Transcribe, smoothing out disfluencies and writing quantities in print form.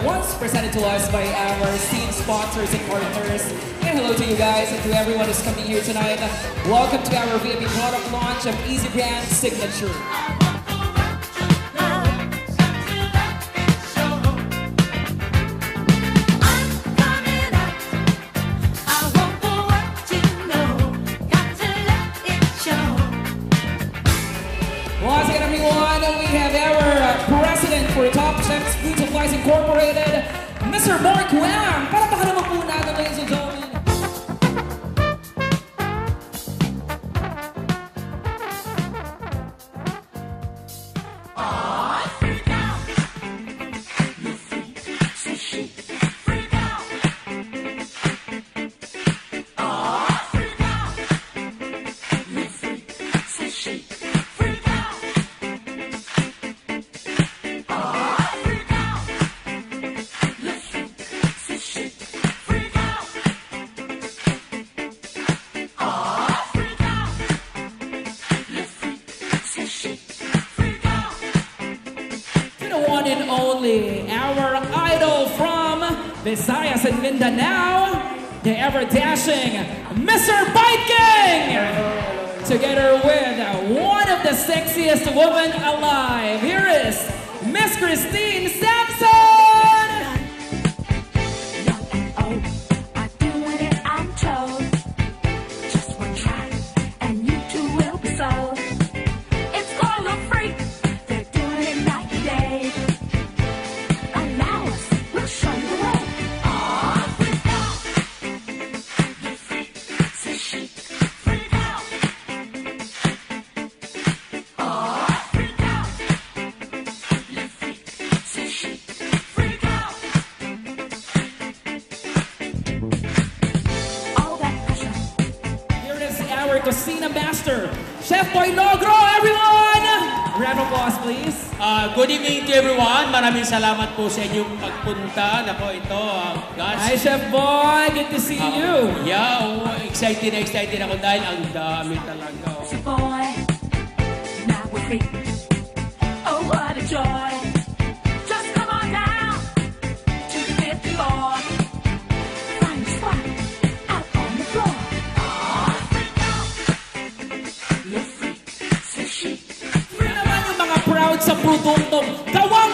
ones presented to us by our esteemed sponsors and partners. And hello to you guys and to everyone who's coming here tonight. Welcome to our VIP product launch of Easy Brand Signature. Once again, everyone, we have our president for Top Chefs Food Supplies Incorporated, Mr. Mark Wang. Palakpakan naman po natin, ladies and gentlemen. One and only, our idol from Visayas and Mindanao, the ever-dashing Mr. Biking! Together with one of the sexiest women alive, here is Miss Christine Sampson! Our Cocina Master, Chef Boy Logro, everyone! Round of applause, please. Good evening to everyone. Maraming salamat po sa inyong pagpunta. Nako, ito, guys. Hi, Chef Boy. Good to see you. Yeah, excited ako dahil ang dami talaga. Chef Boy, now we're free. Oh, what a joy. Just come on down to the fifth floor. Find a spot out on the floor. Proud sa produktong gawa